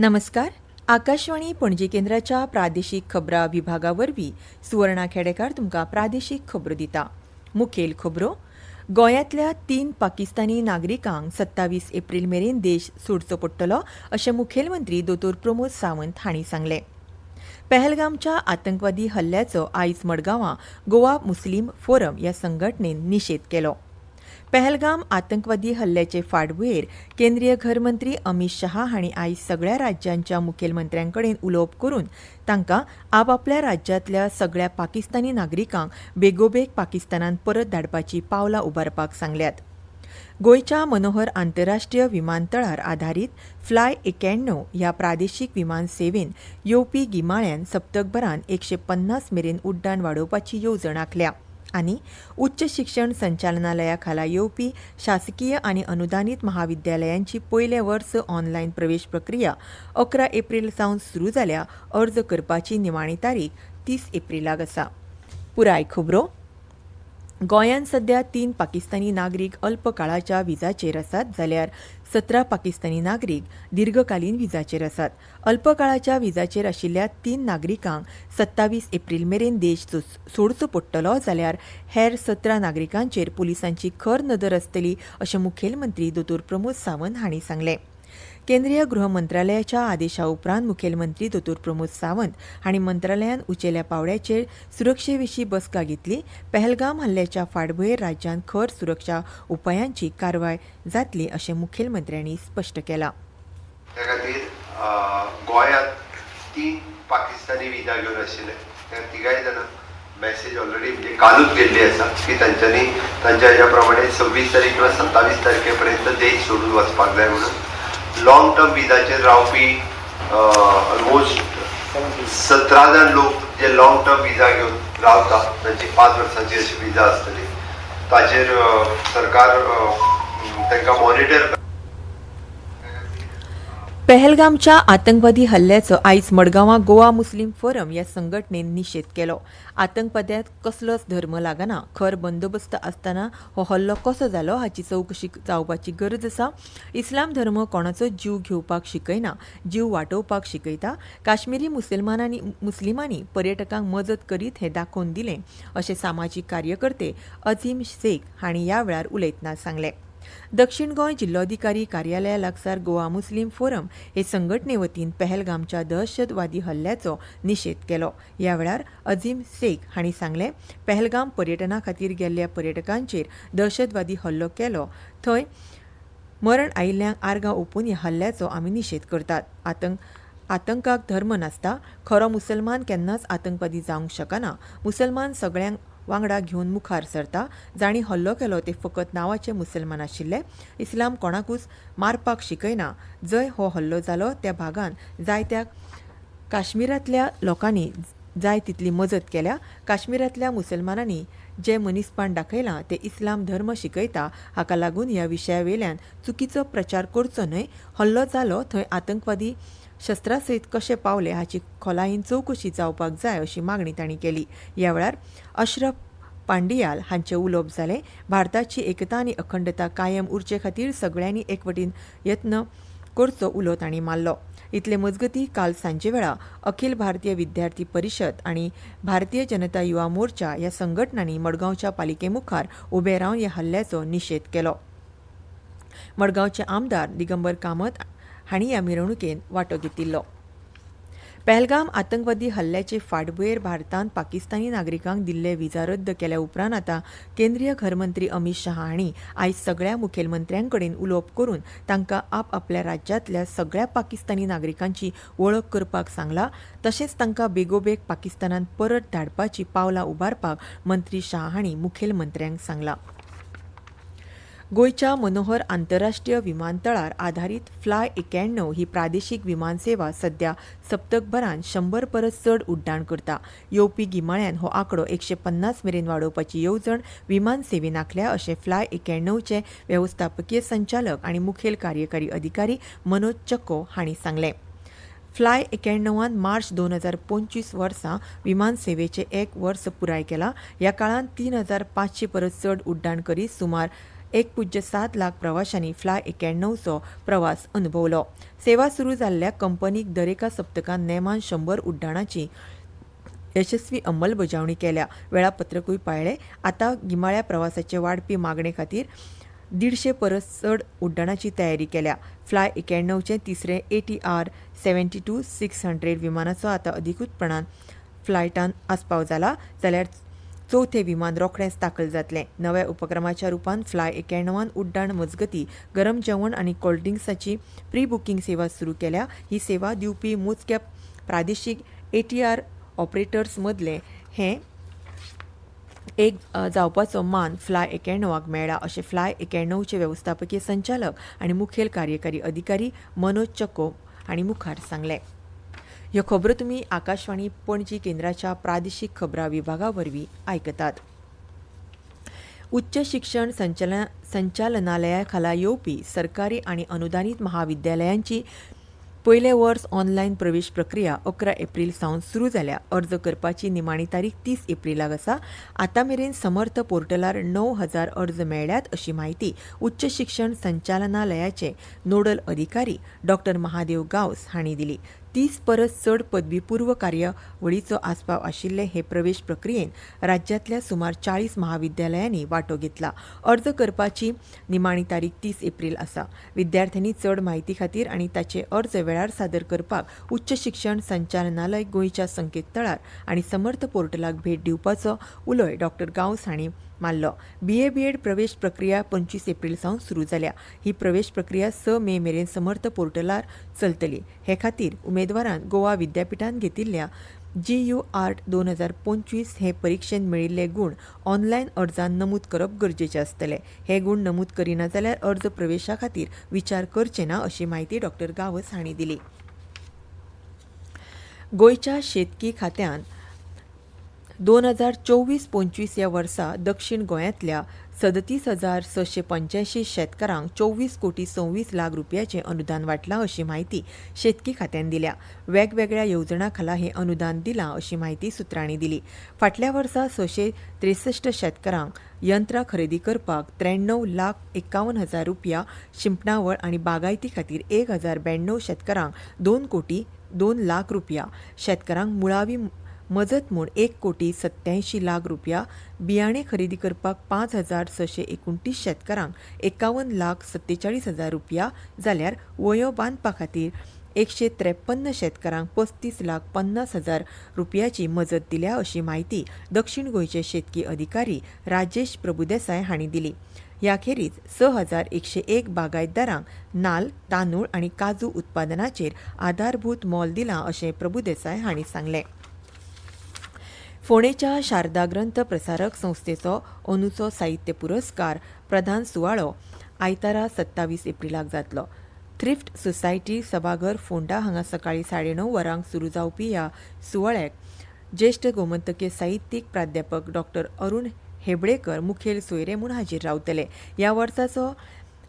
नमस्कार. आकाशवाणी पणजी केंद्राच्या प्रादेशीक खबरां विभागावरवीं सुवर्णा खेडेकार तुमकां प्रादेशीक खबरो दिता. मुखेल खबरो. गोंयांतल्या 3 पाकिस्तानी नागरिकांक 27 एप्रील मेरेन देश सोडचो पडटलो अशें मुखेलमंत्री दोतोर प्रमोद सावंत हांणी सांगलें. पहलगामच्या आतंकवादी हल्ल्याचो आयज मडगांवां गोवा मुस्लीम फोरम ह्या संघटनेन निशेध केलो. पहलगाम आतंकवादी हल्ल्याचे फाटभुंयेर केंद्रीय घर मंत्री अमित शहा हांणी आयज सगळ्या राज्यांच्या मुखेलमंत्र्यांकडेन उलोवप करून तांकां आपापल्या राज्यांतल्या सगळ्या पाकिस्तानी नागरिकांक बेगोबेग पाकिस्तानांत परत धाडपाची पावलां उबारपाक सांगल्यात. गोंयच्या मनोहर आंतरराष्ट्रीय विमानतळार आधारीत फ्लाय 91 ह्या प्रादेशीक विमान सेवेन येवपी गिमाळ्यान सप्तकभरान 150 मेरेन उड्डाण वाडोवपाची येवजण आंखल्या. आनी उच्च शिक्षण संचालनालया खाला येवपी शासकीय आनी अनुदानीत महाविद्यालयांची पयले वर्स ऑनलायन प्रवेश प्रक्रिया 11 एप्रील सावन सुरू जाल्या. अर्ज करपाची निमाणी तारीख 30 एप्रिलाक आसा. पुराय खबरो. गोंयांत सध्या 3 पाकिस्तानी नागरीक अल्प काळाच्या विजाचेर आसात जाल्यार 17 पाकिस्तानी नागरीक दीर्घकालीन विजाचेर आसात. अल्प काळाच्या विजाचेर आशिल्ल्या 3 नागरिकांक 27 एप्रील मेरेन देश सोडचो पडटलो जाल्यार हेर 17 नागरिकांचेर पुलिसांची खर नदर आसतली अशें मुखेलमंत्री दोतोर प्रमोद सावंत हांणी सांगलें. केंद्रीय गृह मंत्रालयाच्या आदेशा उपरांत मुखेलमंत्री दोतोर प्रमोद सावंत हांणी मंत्रालयान उंचेल्या पावड्याचेर सुरक्षेविशीं बसका घेतली. पहलगाम हल्ल्याच्या फाटभुंयेर राज्यांत खर सुरक्षा उपायांची कारवाय जातली अशें मुखेलमंत्र्यांनी स्पश्ट केलां. त्या खातीर गोंयांत 3 पाकिस्तानी विजा घेवन आशिल्ले त्या तिगाय जाणांक मॅसेज ऑलरेडी म्हणजे कालूच गेल्ली आसा की तांच्यांनी तांच्या हेज्या प्रमाणे 26 तारीख किंवा 27 तारखे पर्यंत देश सोडून वचपाक जाय म्हणून. लॉंग टर्म विजाचेर रावपी ऑलमोस्ट 17 जाण लोक जे लॉंग टर्म विजा घेवन रावता तांची 5 वर्सांची अशी विजा आसतली. ताचेर सरकार तांकां मॉनिटर. पहलगामच्या आतंकवादी हल्ल्याचो आयज मडगांवां गोवा मुस्लीम फोरम ह्या संघटनेन निशेध केलो. आतंकवाद्यांक कसलोच धर्म लागना. खर बंदोबस्त आसतना हो हल्लो कसो जालो हाची चवकशी जावपाची गरज आसा. इस्लाम धर्म कोणाचो जीव घेवपाक शिकयना, जीव वाटोवपाक शिकयता. काश्मीरी मुस्लिमांनी पर्यटकांक मजत करीत हें दाखोवन दिलें अशें सामाजीक कार्यकर्ते अजीम शेख हांणी ह्या वेळार उलयतना सांगलें. दक्षिण गोंय जिल्लोधिकारी कार्यालया लागसार गोवा मुस्लीम फोरम हे संघटने वतीन पहलगामच्या दहशतवादी हल्ल्याचो निशेध केलो. ह्या वेळार अजीम शेख हांणी सांगलें, पहलगाम पर्यटना खातीर गेल्ल्या पर्यटकांचेर दहशतवादी हल्लो केलो. थंय मरण आयिल्ल्यांक आर्गां ओंपून ह्या हल्ल्याचो आमी निशेध करतात. आतंकाक धर्म नासता. खरो मुसलमान केन्नाच आतंकवादी जावंक शकना. मुसलमान सगळ्यांक वांगडा घेवन मुखार सरता. जाणी हल्लो केलो ते फकत नांवाचे मुसलमान आशिल्ले. इस्लाम कोणाकूच मारपाक शिकयना. जंय हो हल्लो जालो त्या भागान जायत्या काश्मीरांतल्या लोकांनी जाय तितली मजत केल्या. काश्मीरांतल्या मुसलमानांनी जे मनीसपण दाखयलां ते इस्लाम धर्म शिकयता. हाका लागून ह्या विशया वेल्यान चुकीचो प्रचार करचो न्हय. हल्लो जालो थंय आतंकवादी शस्त्रां सयत कशे पावले हाची खोलायेन चवकशी जावपाक जाय अशी मागणी तांणी केली. ह्या वेळार अशरफ पांडियाल हांचें उलोवप जालें. भारताची एकता आनी अखंडता कायम उरचे खातीर सगळ्यांनी एकवटीन यत्न करचो उलो तांणी मारलो. इतले मजगतीं काल सांजे वेळा अखिल भारतीय विद्यार्थी परिशद आनी भारतीय जनता युवा मोर्चा ह्या संघटनांनी मडगांवच्या पालिके मुखार उबे रावन ह्या हल्ल्याचो निशेध केलो. मडगांवचे आमदार दिगंबर कामत हांणी ह्या मिरवणुकेन वांटो घेतिल्लो. पहलगाम आतंकवादी हल्ल्याचे फाटभुंयेर भारतान पाकिस्तानी नागरिकांक दिल्ले विजा रद्द केल्या उपरांत आतां केंद्रीय घर मंत्री अमित शहा हांणी आयज सगळ्या मुखेलमंत्र्यांकडेन उलोवप करून तांकां आपापल्या राज्यांतल्या सगळ्या पाकिस्तानी नागरिकांची वळख करपाक सांगलां. तशेंच तांकां बेगोबेग पाकिस्तानांत परत धाडपाची पावलां उबारपाक मंत्री शहा हांणी मुखेलमंत्र्यांक सांगलां. गोंयच्या मनोहर आंतरराष्ट्रीय विमानतळार आधारीत फ्लाय 91 ही प्रादेशीक विमान सेवा सध्या सप्तकभरान 100 परस चड उड्डाण करता. येवपी गिमाळ्यान हो आंकडो 150 मेरेन वाडोवपाची येवजण विमान सेवेन आंखल्या अशें फ्लाय 91 चे वेवस्थापकीय संचालक आनी मुखेल कार्यकारी अधिकारी मनोज चक्को हांणी सांगलें. फ्लाय 91 मार्च 2025 वर्सा विमान सेवेचे 1 वर्स पुराय केला. ह्या काळांत 3500 परस चड उड्डाण करीत सुमार 1.7 लाख प्रवाशांनी फ्लाय 91चो प्रवास अनुभवलो. सेवा सुरू जाल्ल्या कंपनीक दरेका सप्तकांत नेमान 100 उड्डाणांची यशस्वी अंमलबजावणी केल्या. वेळापत्रकूय पाळ्ळे. आता गिमाळ्या प्रवासाचे वाडपी मागणे खातीर 150 परस चड उड्डाणांची तयारी केल्या. फ्लाय 91चे तिसरे ATR 72-600 विमानाचो आता अधिकृतपणान फ्लायटान आस्पाव जाला जाल्यार चवथे विमान रोखडेंच दाखल जातलें. नव्या उपक्रमाच्या रुपान फ्लाय 91 उड्डाण मजगतीं गरम जेवण आनी कोल्ड ड्रिंक्साची प्री बुकींग सेवा सुरू केल्या. ही सेवा दिवपी मोजक्या प्रादेशीक ATR ऑपरेटर्स मदले हें एक जावपाचो मान फ्लाय 91क मेळ्ळा अशें फ्लाय 91चे वेवस्थापकीय संचालक आनी मुखेल कार्यकारी अधिकारी मनोज चको हांणी मुखार सांगलें. ह्यो खबरो तुमी आकाशवाणी पणजी केंद्राच्या प्रादेशीक खबरां विभागा वरवीं आयकतात. उच्च शिक्षण संचालनालया खाला येवपी सरकारी आनी अनुदानीत महाविद्यालयांची पयले वर्स ऑनलायन प्रवेश प्रक्रिया 11 एप्रील सावन सुरू जाल्या. अर्ज करपाची निमाणी तारीख 30 एप्रिलाक आसा. आतां मेरेन समर्थ पोर्टलार 9,000 अर्ज मेळ्ळ्यात अशी माहिती उच्च शिक्षण संचालनालयाचे नोडल अधिकारी डॉ. महादेव गावस हांणी दिली. 30 परस चड पदवीपूर्व कार्यावळीचो आस्पाव आशिल्ले हे प्रवेश प्रक्रियेन राज्यांतल्या सुमार 40 महाविद्यालयांनी वांटो घेतला. अर्ज करपाची निमाणी तारीख 30 एप्रील आसा. विद्यार्थ्यांनी चड म्हायती खातीर आनी ताचे अर्ज वेळार सादर करपाक उच्च शिक्षण संचालनालय गोंयच्या संकेतथळार आनी समर्थ पोर्टलाक भेट दिवपाचो उलोय डॉ. गावस हांणी मारलो. BA BEd प्रवेश प्रक्रिया 25 एप्रील सावन सुरू जाल्या. ही प्रवेश प्रक्रिया 6 मे मेरेन समर्थ पोर्टलार चलतली. हे खातीर उमेदवारान गोवा विद्यापीठान घेतिल्ल्या GU आर्ट 2025 हे परीक्षेत मेळिल्ले गुण ऑनलायन अर्जान नमूद करप गरजेचे आसतले. हे गुण नमूद करिना जाल्यार अर्ज प्रवेशा खातीर विचार करचे ना अशी माहिती डॉ. गावस हांणी दिली. गोंयच्या शेतकी खात्यान 2024-25 ह्या वर्सा दक्षिण गोंयांतल्या 37,685 शेतकारांक 24 कोटी 26 लाख रुपयाचें अनुदान वाटलां अशी माहिती शेतकी खात्यान दिल्या. वेगवेगळ्या येवजणां खाला हें अनुदान दिलां अशी माहिती सुत्रांनी दिली. फाटल्या वर्सा 663 शेतकारांक यंत्रां खरेदी करपाक 93,51,000 रुपया शिंपणावळ आनी बागायती खातीर 1,092 शेतकारांक 2 कोटी 2 लाख रुपया, शेतकारांक मुळावी मजत म्हूण 1 कोटी 87 लाख रुपया, बियाणे खरेदी करपाक 5,629 शेतकारांक 51 लाख 47,000 रुपया जाल्यार वयो बांदपा खातीर 153 शेतकारांक 35 लाख 50,000 रुपयाची मजत दिल्या अशी माहिती दक्षिण गोंयचे शेतकी अधिकारी राजेश प्रभुदेसाय हांणी दिली. याखेरीज 6,101 बागायतदारांक नाल्ल, तांदूळ आनी काजू उत्पादनाचेर आधारभूत मोल दिलां अशें प्रभुदेसाय हांणी सांगलें. फोंडेच्या शारदा ग्रंथ प्रसारक संस्थेचो अंदूचो साहित्य पुरस्कार प्रदान सुवाळो आयतारा 27 एप्रिलाक जातलो. थ्रिफ्ट सोसायटी सभाघर फोंडा हांगा सकाळीं 9:30 वरांक सुरू जावपी ह्या सुवाळ्याक ज्येश्ठ गोमंतकीय साहित्यीक प्राध्यापक डॉ. अरुण हेबळेकर मुखेल सोयरे म्हूण हाजीर रावतले. ह्या वर्साचो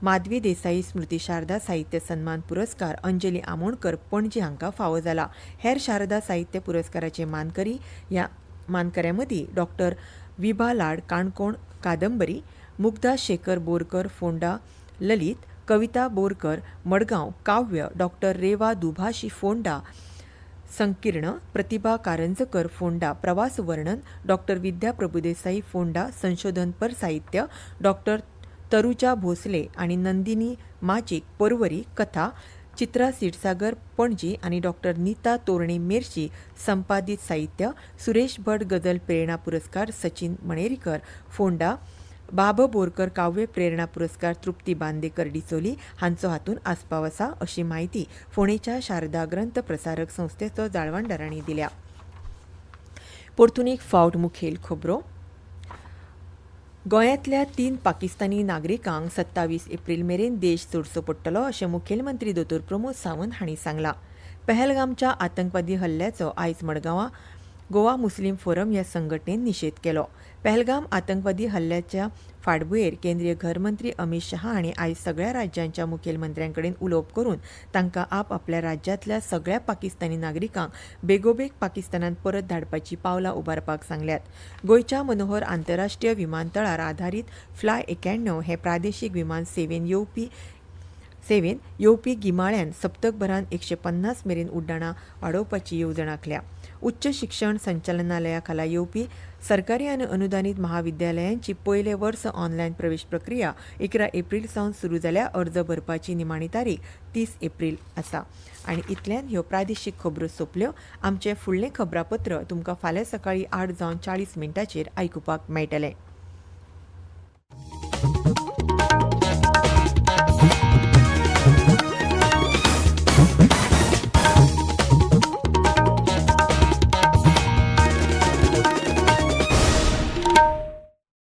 माधवी देसाई स्मृती शारदा साहित्य सन्मान पुरस्कार अंजली आमोणकर पणजी हांकां फावो जाला. हेर शारदा साहित्य पुरस्काराचे मानकरी ह्या मानकऱ्यां मदीं डॉ. विभा लाड काणकोण कादंबरी, मुग्धा शेखर बोरकर फोंडा ललित, कविता बोरकर मडगांव काव्य, डॉ. रेवा दुभाशी फोंडा संकीर्ण, प्रतिभा कारंजकर फोंडा प्रवास वर्णन, डॉ. विद्या प्रभुदेसाई फोंडा संशोधनपर साहित्य, डॉ. तरुजा भोसले आनी नंदिनी माजीक पर्वरी कथा, चित्रा सिरसागर पणजी आनी डॉ. नीता तोरणे मेर्शी संपादीत साहित्य, सुरेश भट गजल प्रेरणा पुरस्कार सचिन मणेरीकर फोंडा, बाब बोरकर काव्य प्रेरणा पुरस्कार तृप्ती बांदेकर डिचोली हांचो हातूंत आस्पाव आसा अशी माहिती फोंडेच्या शारदा ग्रंथ प्रसारक संस्थेचो जाळवणदारांनी दिल्या. परतून एक फावट मुखेल खबरो. गोंयांतल्या 3 पाकिस्तानी नागरिकांक 27 एप्रील मेरेन देश सोडचो पडटलो अशें मुखेलमंत्री दोतोर प्रमोद सावंत हांणी सांगलां. पहलगामच्या आतंकवादी हल्ल्याचो आयज मडगांवां गोवा मुस्लिम फोरम ह्या संघटनेन निशेध केलो. पहलगाम आतंकवादी हल्ल्याच्या फाटभुंयेर केंद्रीय घरमंत्री अमित शहा हांणी आयज सगळ्या राज्यांच्या मुखेलमंत्र्यांकडेन उलोवप करून तांकां आपल्या राज्यांतल्या सगळ्या पाकिस्तानी नागरिकांक बेगोबेग पाकिस्तानात परत धाडपाची पावलां उबारपाक सांगल्यात. गोंयच्या मनोहर आंतरराष्ट्रीय विमानतळार आधारीत फ्लाय 91 हे प्रादेशीक विमान सेवेन येवपी गिमाळ्यान सप्तकभरात 150 मेरेन उड्डाणां वाडोवपाची येवजण आंखल्या. उच्च शिक्षण संचालनालया खाला येवपी सरकारी आनी अनुदानीत महाविद्यालयांची पयले वर्स ऑनलायन प्रवेश प्रक्रिया 11 एप्रील सावन सुरू जाल्यार अर्ज भरपाची निमाणी तारीख 30 एप्रील आसा. आनी इतल्यान ह्यो प्रादेशीक खबरो सोंपल्यो. आमचें फुडलें खबरापत्र तुमकां फाल्यां सकाळीं 8:40 आयकुपाक मेळटलें.